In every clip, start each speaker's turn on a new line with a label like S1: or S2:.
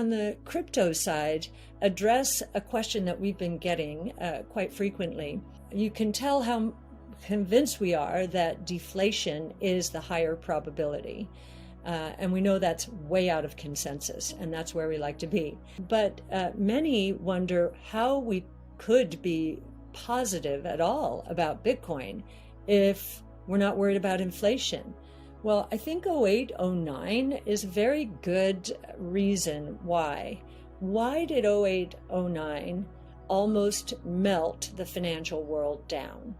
S1: on the crypto side, address a question that we've been getting quite frequently. You can tell how convinced we are that deflation is the higher probability. And we know that's way out of consensus, and that's where we like to be. But many wonder how we could be positive at all about Bitcoin if we're not worried about inflation. Well, I think 08, 09 is a very good reason why. Why did 08, 09 almost melt the financial world down?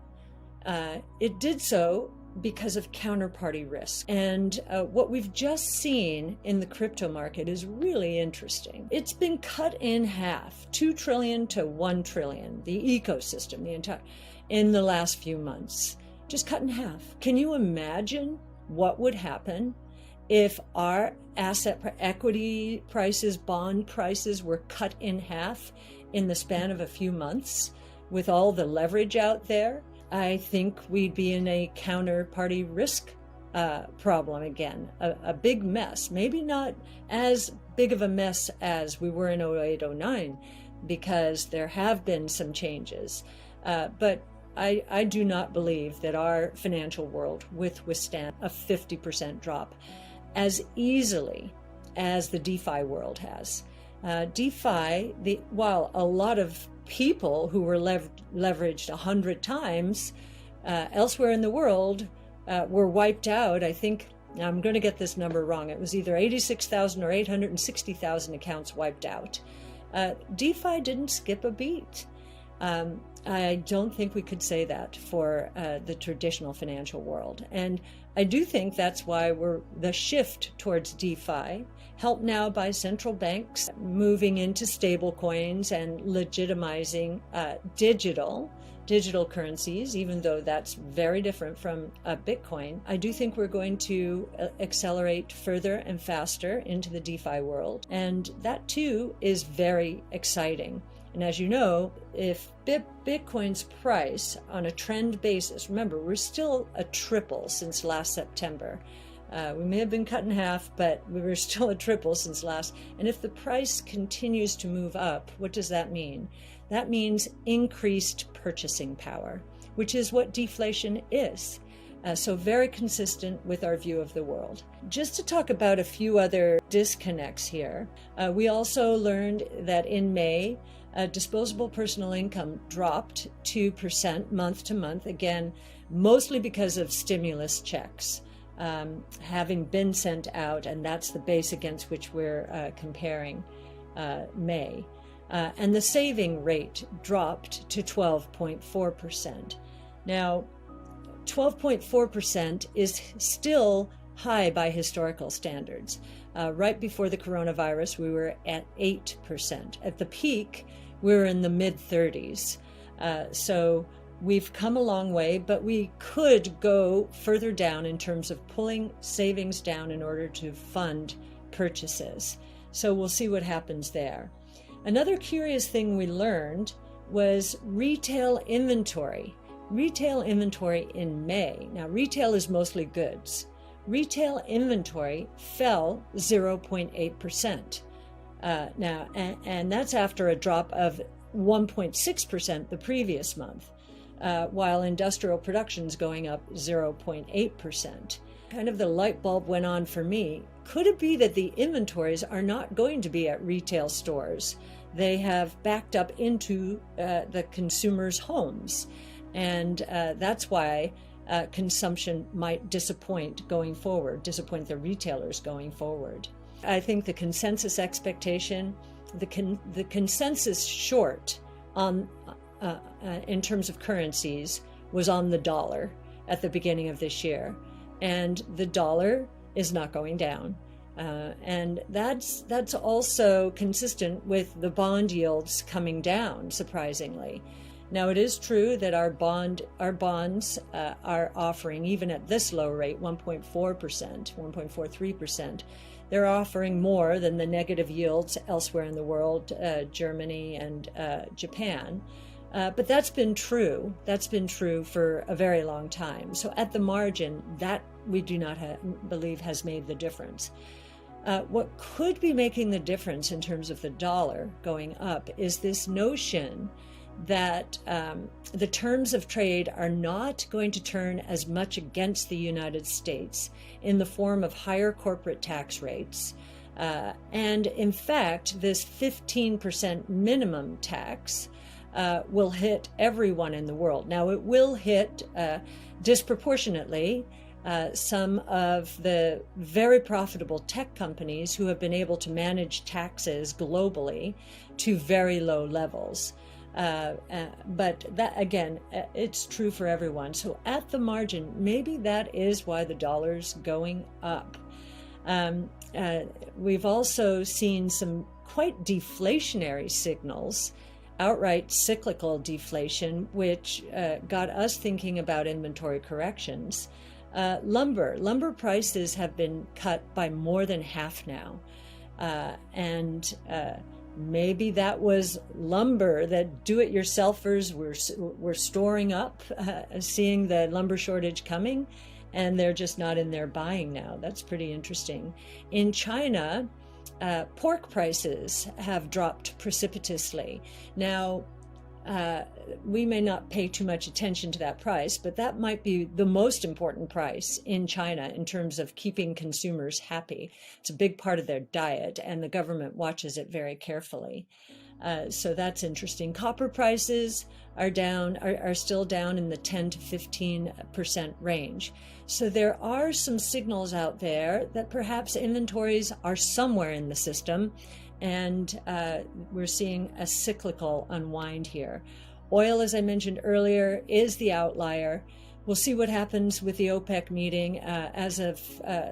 S1: It did so because of counterparty risk. And what we've just seen in the crypto market is really interesting. It's been cut in half, 2 trillion to 1 trillion, the ecosystem, in the last few months, just cut in half. Can you imagine what would happen if our equity prices, bond prices were cut in half in the span of a few months with all the leverage out there? I think we'd be in a counterparty risk problem again, a big mess. Maybe not as big of a mess as we were in 08, 09, because there have been some changes. But I do not believe that our financial world would withstand a 50% drop as easily as the DeFi world has. DeFi, while a lot of people who were leveraged 100 times elsewhere in the world were wiped out. I think, I'm going to get this number wrong, it was either 86,000 or 860,000 accounts wiped out. DeFi didn't skip a beat. I don't think we could say that for the traditional financial world. And I do think that's why the shift towards DeFi, helped now by central banks moving into stable coins and legitimizing digital currencies, even though that's very different from Bitcoin. I do think we're going to accelerate further and faster into the DeFi world. And that too is very exciting. And as you know, if Bitcoin's price on a trend basis, remember, we're still a triple since last September. We may have been cut in half, but we were still a triple since last. And if the price continues to move up, what does that mean? That means increased purchasing power, which is what deflation is. So very consistent with our view of the world. Just to talk about a few other disconnects here, we also learned that in May, disposable personal income dropped 2% month to month, again, mostly because of stimulus checks having been sent out, and that's the base against which we're comparing May. And the saving rate dropped to 12.4%. Now, 12.4% is still high by historical standards. Right before the coronavirus, we were at 8%. At the peak, we were in the mid-30s. So we've come a long way, but we could go further down in terms of pulling savings down in order to fund purchases. So we'll see what happens there. Another curious thing we learned was retail inventory. Retail inventory in May. Now, retail is mostly goods. Retail inventory fell 0.8%. Now, and that's after a drop of 1.6% the previous month, while industrial production's going up 0.8%. Kind of the light bulb went on for me. Could it be that the inventories are not going to be at retail stores? They have backed up into the consumers' homes. And that's why consumption might disappoint the retailers going forward. I think the consensus expectation, the consensus short on in terms of currencies was on the dollar at the beginning of this year. And the dollar is not going down. And that's also consistent with the bond yields coming down, surprisingly. Now, it is true that our bonds are offering, even at this low rate, 1.4%, 1.43%. They're offering more than the negative yields elsewhere in the world, Germany and Japan. But that's been true. That's been true for a very long time. So at the margin, that we do not believe has made the difference. What could be making the difference in terms of the dollar going up is this notion that the terms of trade are not going to turn as much against the United States in the form of higher corporate tax rates. And in fact, this 15% minimum tax will hit everyone in the world. Now, it will hit disproportionately some of the very profitable tech companies who have been able to manage taxes globally to very low levels. But that, again, it's true for everyone. So at the margin, maybe that is why the dollar's going up. We've also seen some quite deflationary signals, outright cyclical deflation, which got us thinking about inventory corrections. Lumber prices have been cut by more than half now. And maybe that was lumber that do-it-yourselfers were storing up, seeing the lumber shortage coming, and they're just not in there buying now. That's pretty interesting. In China, pork prices have dropped precipitously. Now, we may not pay too much attention to that price, but that might be the most important price in China in terms of keeping consumers happy. It's a big part of their diet, and the government watches it very carefully. So that's interesting. Copper prices are still down in the 10 to 15% range. So there are some signals out there that perhaps inventories are somewhere in the system, and we're seeing a cyclical unwind here. Oil, as I mentioned earlier, is the outlier. We'll see what happens with the OPEC meeting. As of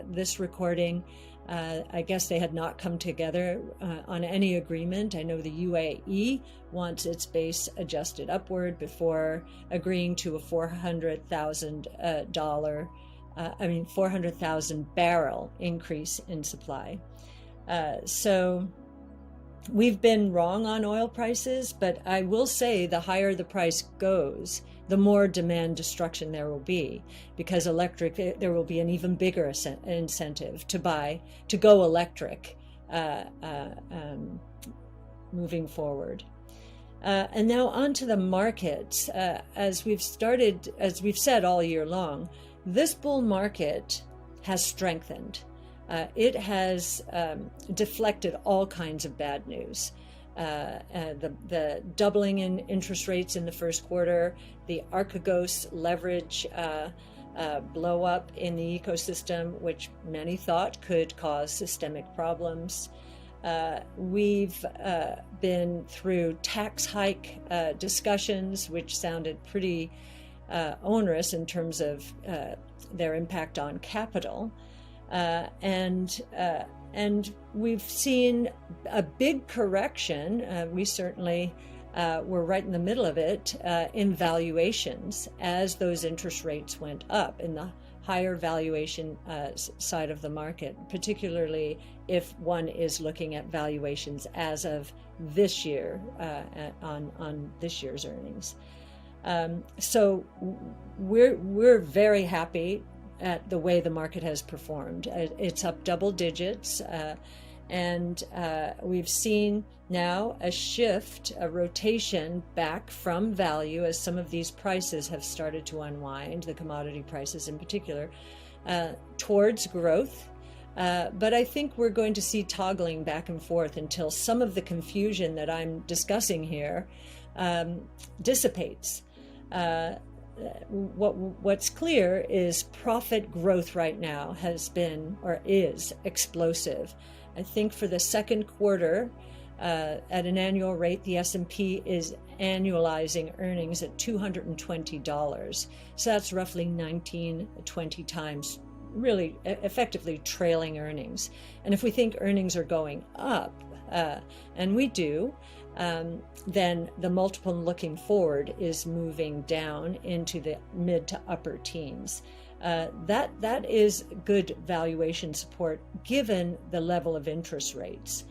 S1: this recording, I guess they had not come together on any agreement. I know the UAE wants its base adjusted upward before agreeing to a 400,000 barrel increase in supply. So we've been wrong on oil prices, but I will say the higher the price goes, the more demand destruction there will be, because there will be an even bigger incentive to go electric moving forward. And now onto the markets. As we've said all year long, this bull market has strengthened. It has deflected all kinds of bad news. The doubling in interest rates in the first quarter, the ARK leverage blow up in the ecosystem, which many thought could cause systemic problems. We've been through tax hike discussions, which sounded pretty onerous in terms of their impact on capital. And we've seen a big correction. We certainly were right in the middle of it in valuations as those interest rates went up in the higher valuation side of the market, particularly if one is looking at valuations as of this year on this year's earnings. So we're very happy at the way the market has performed. It's up double digits, and we've seen now a shift, a rotation back from value as some of these prices have started to unwind, the commodity prices in particular, towards growth. But I think we're going to see toggling back and forth until some of the confusion that I'm discussing here dissipates. What's clear is profit growth right now has been or is explosive. I think for the second quarter, at an annual rate, the S&P is annualizing earnings at $220. So that's roughly 20 times, really effectively trailing earnings. And if we think earnings are going up, and we do, then the multiple looking forward is moving down into the mid to upper teens. That is good valuation support given the level of interest rates.